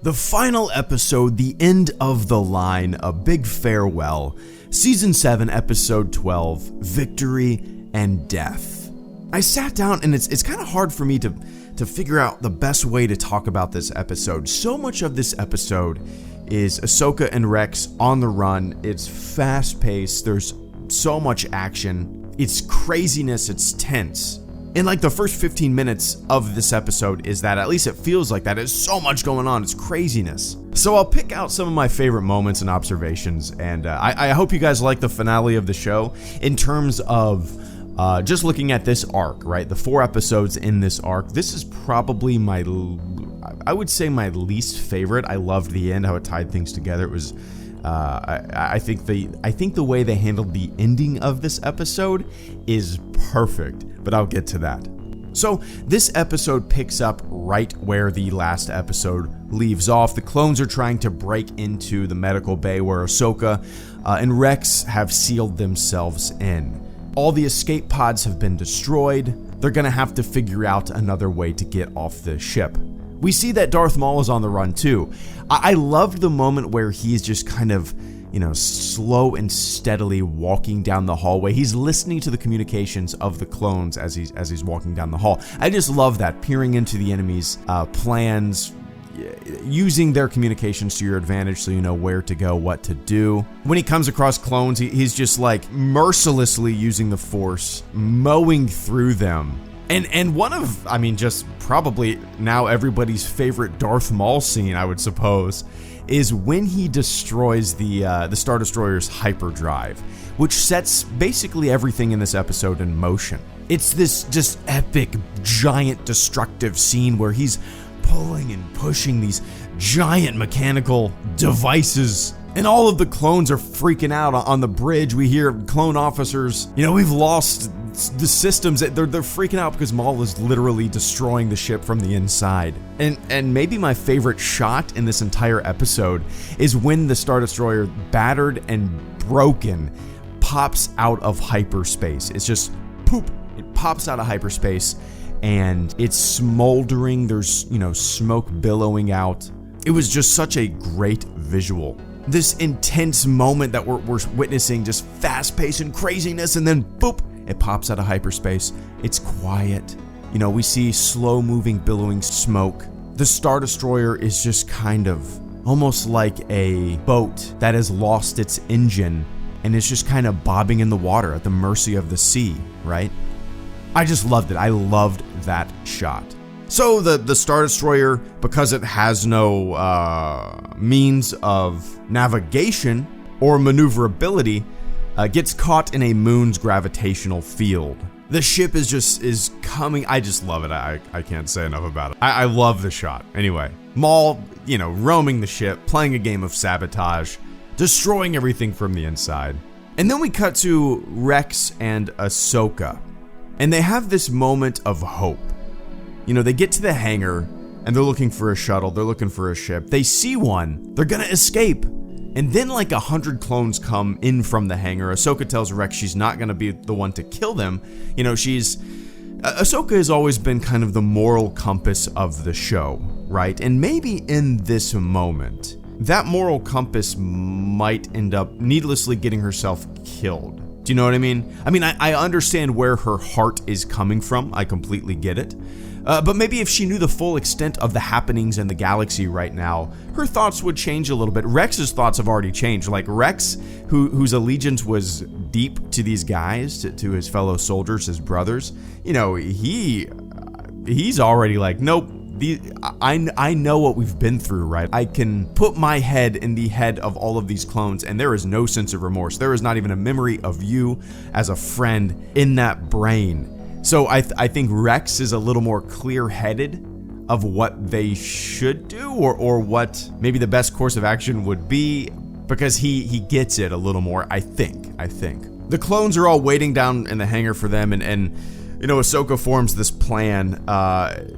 The final episode, the end of the line, a big farewell. Season 7, episode 12, Victory and Death. I sat down and it's kind of hard for me to figure out the best way to talk about this episode. So much of this episode is Ahsoka and Rex on the run. It's fast-paced, there's so much action, it's craziness, it's tense. In like the first 15 minutes of this episode is that, at least it feels like that. There's so much going on, it's craziness. So I'll pick out some of my favorite moments and observations, and I hope you guys like the finale of the show in terms of just looking at this arc, right? The 4 episodes in this arc. This is probably I would say my least favorite. I loved the end, how it tied things together. It was I think the way they handled the ending of this episode is perfect, but I'll get to that. So this episode picks up right where the last episode leaves off. The clones are trying to break into the medical bay where Ahsoka and Rex have sealed themselves in. All the escape pods have been destroyed. They're gonna have to figure out another way to get off the ship. We see that Darth Maul is on the run too. I loved the moment where he's just kind of, slow and steadily walking down the hallway. He's listening to the communications of the clones as he's walking down the hall. I just love that, peering into the enemy's plans, using their communications to your advantage so you know where to go, what to do. When he comes across clones, he's just like mercilessly using the Force, mowing through them. And one of, just probably now everybody's favorite Darth Maul scene, I would suppose, is when he destroys the Star Destroyer's hyperdrive, which sets basically everything in this episode in motion. It's this just epic, giant, destructive scene where he's pulling and pushing these giant mechanical devices, and all of the clones are freaking out on the bridge. We hear clone officers, we've lost the systems. They're freaking out because Maul is literally destroying the ship from the inside. And maybe my favorite shot in this entire episode is when the Star Destroyer, battered and broken, pops out of hyperspace. It's just poop. It pops out of hyperspace and it's smoldering. There's, smoke billowing out. It was just such a great visual. This intense moment that we're witnessing, just fast-paced and craziness, and then boop, it pops out of hyperspace. It's quiet. We see slow-moving, billowing smoke. The Star Destroyer is just kind of almost like a boat that has lost its engine and is just kind of bobbing in the water at the mercy of the sea, right? I just loved it. I loved that shot. So the Star Destroyer, because it has no means of navigation or maneuverability, gets caught in a moon's gravitational field. The ship is coming. I just love it. I can't say enough about it. I love the shot. Anyway, Maul, roaming the ship, playing a game of sabotage, destroying everything from the inside. And then we cut to Rex and Ahsoka, and they have this moment of hope. They get to the hangar and they're looking for a shuttle. They're looking for a ship. They see one. They're gonna escape. And then like 100 clones come in from the hangar. Ahsoka tells Rex she's not gonna be the one to kill them. Ahsoka has always been kind of the moral compass of the show, right? And maybe in this moment, that moral compass might end up needlessly getting herself killed. Do you know what I mean? I understand where her heart is coming from. I completely get it. But maybe if she knew the full extent of the happenings in the galaxy right now, her thoughts would change a little bit. Rex's thoughts have already changed. Like Rex, whose allegiance was deep to these guys, to his fellow soldiers, his brothers, he's already like, nope. I know what we've been through, right? I can put my head in the head of all of these clones and there is no sense of remorse. There is not even a memory of you as a friend in that brain. So I think Rex is a little more clear-headed of what they should do or what maybe the best course of action would be, because he gets it a little more, I think. The clones are all waiting down in the hangar for them, and Ahsoka forms this plan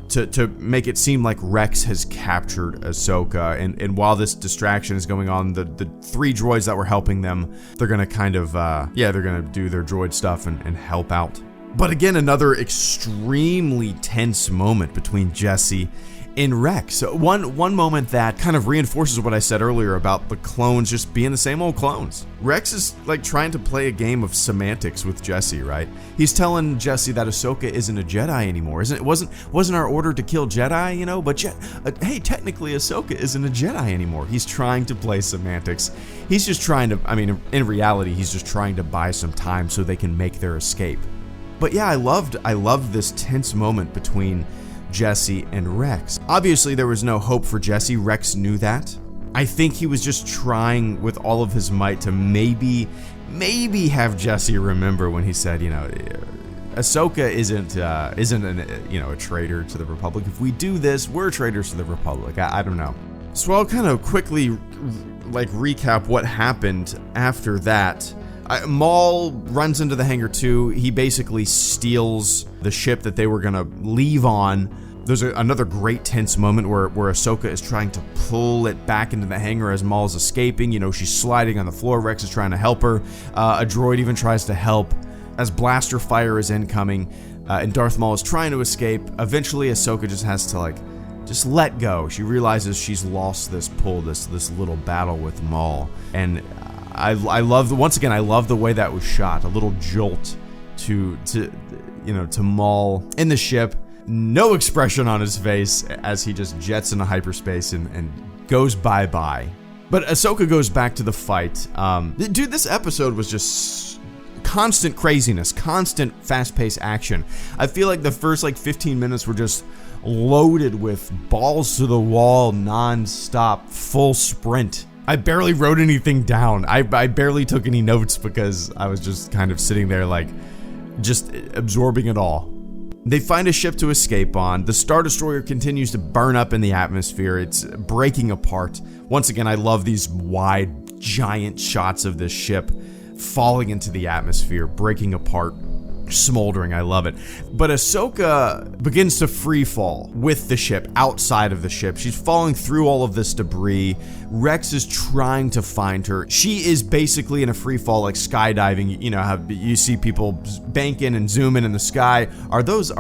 to make it seem like Rex has captured Ahsoka, and while this distraction is going on, the 3 droids that were helping them, they're gonna kind of, they're gonna do their droid stuff and help out. But again, another extremely tense moment between Jesse in Rex. One moment that kind of reinforces what I said earlier about the clones just being the same old clones. Rex is like trying to play a game of semantics with Jesse, right? He's telling Jesse that Ahsoka isn't a Jedi anymore. Wasn't our order to kill Jedi, you know? But hey, technically Ahsoka isn't a Jedi anymore. He's trying to play semantics. He's just trying to, I mean, in reality, he's just trying to buy some time so they can make their escape. But yeah, I loved this tense moment between Jesse and Rex. Obviously, there was no hope for Jesse. Rex knew that. I think he was just trying with all of his might to maybe have Jesse remember when he said, you know, Ahsoka isn't a traitor to the Republic. If we do this, we're traitors to the Republic. I don't know. So I'll kind of quickly recap what happened after that. Maul runs into the hangar too. He basically steals the ship that they were gonna leave on. There's another great tense moment where Ahsoka is trying to pull it back into the hangar as Maul's escaping. You know, she's sliding on the floor. Rex is trying to help her. A droid even tries to help as blaster fire is incoming, and Darth Maul is trying to escape. Eventually, Ahsoka just has to just let go. She realizes she's lost this pull, this little battle with Maul, and I love the way that was shot. A little jolt to Maul in the ship. No expression on his face as he just jets into hyperspace and goes bye-bye. But Ahsoka goes back to the fight. Dude, this episode was just constant craziness, constant fast-paced action. I feel like the first 15 minutes were just loaded with balls to the wall, non-stop, full sprint. I barely wrote anything down. I barely took any notes because I was just kind of sitting there just absorbing it all. They find a ship to escape on. The Star Destroyer continues to burn up in the atmosphere. It's breaking apart. Once again, I love these wide, giant shots of this ship falling into the atmosphere, breaking apart, smoldering. I love it. But Ahsoka begins to free fall with the ship, outside of the ship. She's falling through all of this debris. Rex is trying to find her. She is basically in a free fall, like skydiving. You know how you see people banking and zooming in the sky. Are those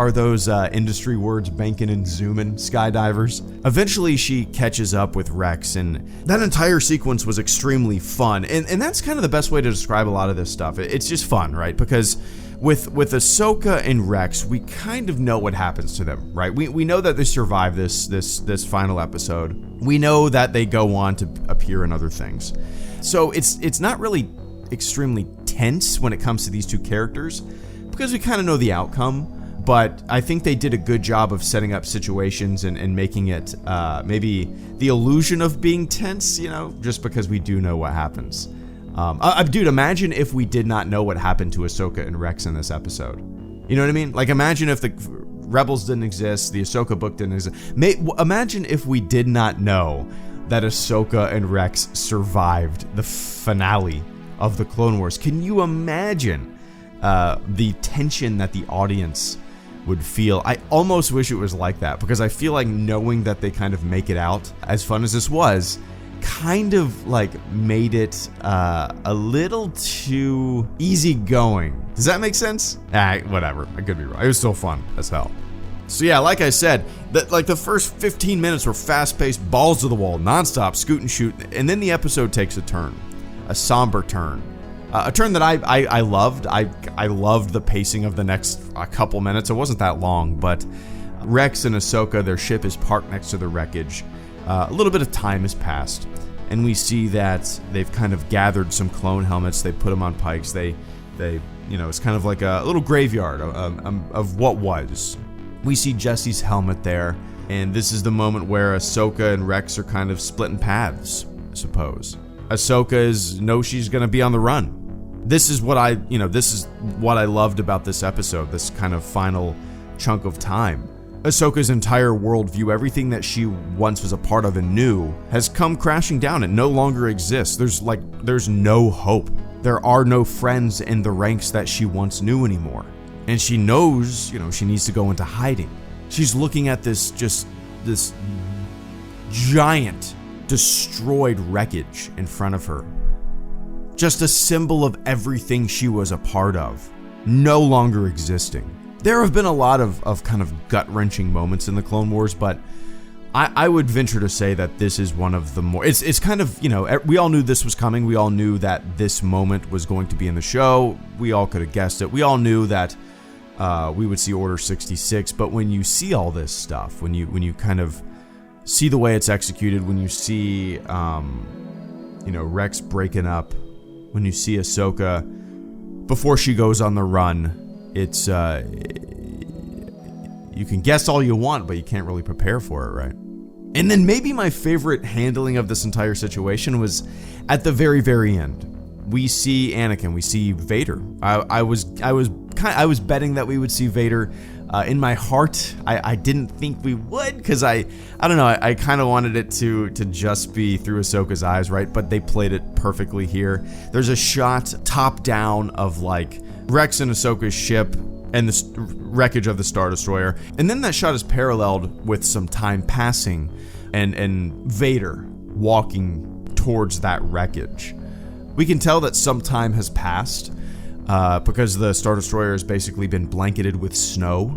industry words, banking and zooming, skydivers? Eventually she catches up with Rex, and that entire sequence was extremely fun. And that's kind of the best way to describe a lot of this stuff. It's just fun, right? Because with Ahsoka and Rex, we kind of know what happens to them, right? We know that they survive this final episode. We know that they go on to appear in other things. So it's not really extremely tense when it comes to these two characters because we kind of know the outcome. But I think they did a good job of setting up situations and making it maybe the illusion of being tense, you know, just because we do know what happens. Dude, imagine if we did not know what happened to Ahsoka and Rex in this episode. You know what I mean? Imagine if the Rebels didn't exist, the Ahsoka book didn't exist. Imagine if we did not know that Ahsoka and Rex survived the finale of the Clone Wars. Can you imagine the tension that the audience would feel? I almost wish it was like that, because I feel like knowing that they kind of make it out, as fun as this was, kind of made it a little too easygoing. Does that make sense? Whatever. I could be wrong. It was still fun as hell. So yeah, like I said, the first 15 minutes were fast-paced, balls to the wall, nonstop, scoot and shoot, and then the episode takes a turn, a somber turn. A turn that I loved. I loved the pacing of the next couple minutes. It wasn't that long, but Rex and Ahsoka, their ship is parked next to the wreckage. A little bit of time has passed, and we see that they've kind of gathered some clone helmets. They put them on pikes. They it's kind of like a little graveyard of what was. We see Jesse's helmet there, and this is the moment where Ahsoka and Rex are kind of splitting paths, I suppose. Ahsoka knows she's gonna be on the run. This is what I loved about this episode, this kind of final chunk of time. Ahsoka's entire worldview, everything that she once was a part of and knew, has come crashing down. It no longer exists. There's no hope. There are no friends in the ranks that she once knew anymore. And she knows, she needs to go into hiding. She's looking at this giant, destroyed wreckage in front of her. Just a symbol of everything she was a part of, no longer existing. There have been a lot of kind of gut-wrenching moments in the Clone Wars, but I would venture to say that this is one of the more, it's kind of, you know, we all knew this was coming. We all knew that this moment was going to be in the show. We all could have guessed it. We all knew that we would see Order 66, but when you see all this stuff, when you kind of see the way it's executed, when you see, you know, Rex breaking up, when you see Ahsoka before she goes on the run, it's, you can guess all you want, but you can't really prepare for it, right? And then maybe my favorite handling of this entire situation was at the very, very end. We see Anakin, we see Vader. I was betting that we would see Vader. In my heart, I didn't think we would, because I don't know, I kind of wanted it to just be through Ahsoka's eyes, right? But they played it perfectly here. There's a shot top down of like Rex and Ahsoka's ship and the wreckage of the Star Destroyer, and then that shot is paralleled with some time passing and Vader walking towards that wreckage. We can tell that some time has passed because the Star Destroyer has basically been blanketed with snow.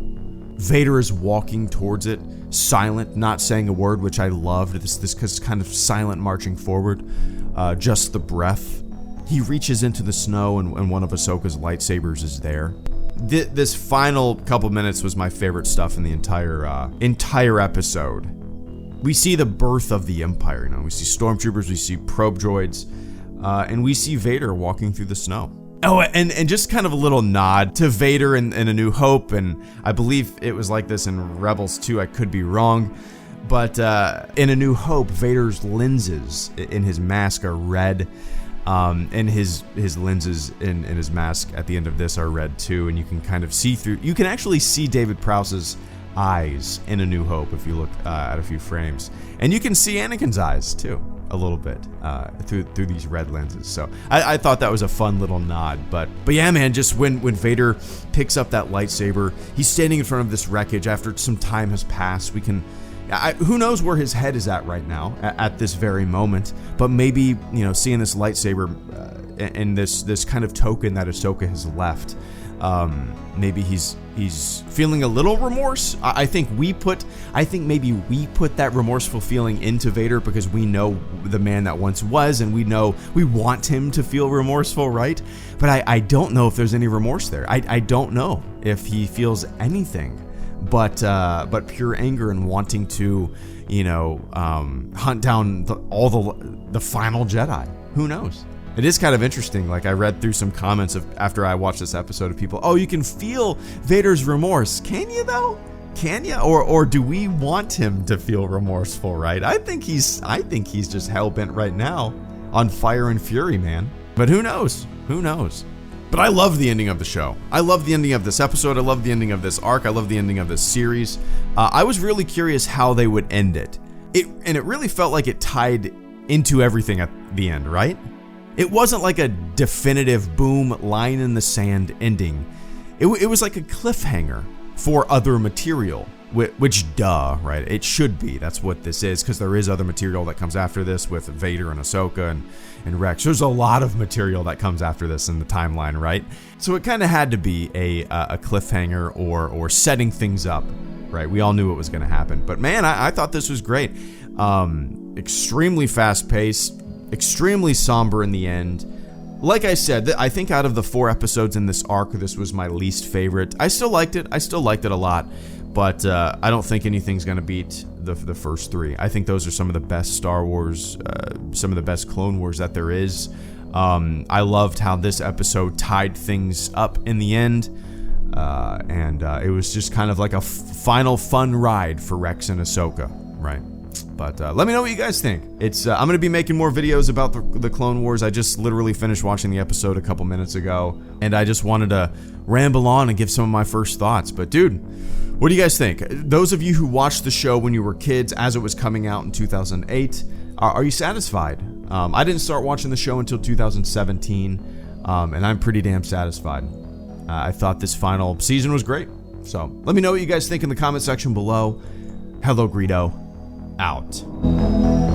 Vader is walking towards it, silent, not saying a word, which I loved. This kind of silent marching forward, just the breath. He reaches into the snow, and one of Ahsoka's lightsabers is there. This final couple minutes was my favorite stuff in the entire episode. We see the birth of the Empire. You know, we see stormtroopers, we see probe droids, and we see Vader walking through the snow. Oh, and just kind of a little nod to Vader in A New Hope, and I believe it was like this in Rebels too. I could be wrong, but in A New Hope, Vader's lenses in his mask are red. And his lenses in his mask at the end of this are red too, and you can kind of see through. You can actually see David Prowse's eyes in A New Hope if you look at a few frames, and you can see Anakin's eyes too a little bit through these red lenses. So I thought that was a fun little nod. But yeah, man, just when Vader picks up that lightsaber, he's standing in front of this wreckage after some time has passed. We can. Who knows where his head is at right now, at this very moment, but maybe, you know, seeing this lightsaber and this kind of token that Ahsoka has left, maybe he's feeling a little remorse. I think maybe we put that remorseful feeling into Vader because we know the man that once was, and we know we want him to feel remorseful, right? But I don't know if there's any remorse there. I don't know if he feels anything but pure anger and wanting to, you know, hunt down all the final Jedi. Who knows? It is kind of interesting. Like, I read through some comments after I watched this episode of people, oh, you can feel Vader's remorse. Can you though? Can you? Or do we want him to feel remorseful, right? I think he's just hell-bent right now on fire and fury, man. But who knows? Who knows? But I love the ending of the show. I love the ending of this episode. I love the ending of this arc. I love the ending of this series. I was really curious how they would end it. And it really felt like it tied into everything at the end, right? It wasn't like a definitive boom, line in the sand ending. It was like a cliffhanger for other material. Which, duh, right? It should be. That's what this is, because there is other material that comes after this with Vader and Ahsoka and Rex. There's a lot of material that comes after this in the timeline, right? So it kind of had to be a cliffhanger or setting things up, right? We all knew what was going to happen. But man, I thought this was great. Extremely fast-paced, extremely somber in the end. Like I said, I think out of the 4 episodes in this arc, this was my least favorite. I still liked it. I still liked it a lot. But I don't think anything's going to beat the first 3. I think those are some of the best Star Wars, some of the best Clone Wars that there is. I loved how this episode tied things up in the end. And it was just kind of like a final fun ride for Rex and Ahsoka, right? But let me know what you guys think. I'm going to be making more videos about the Clone Wars. I just literally finished watching the episode a couple minutes ago, and I just wanted to ramble on and give some of my first thoughts. But dude, what do you guys think? Those of you who watched the show when you were kids as it was coming out in 2008, are you satisfied? I didn't start watching the show until 2017, and I'm pretty damn satisfied. I thought this final season was great. So let me know what you guys think in the comment section below. HelloGreedo out.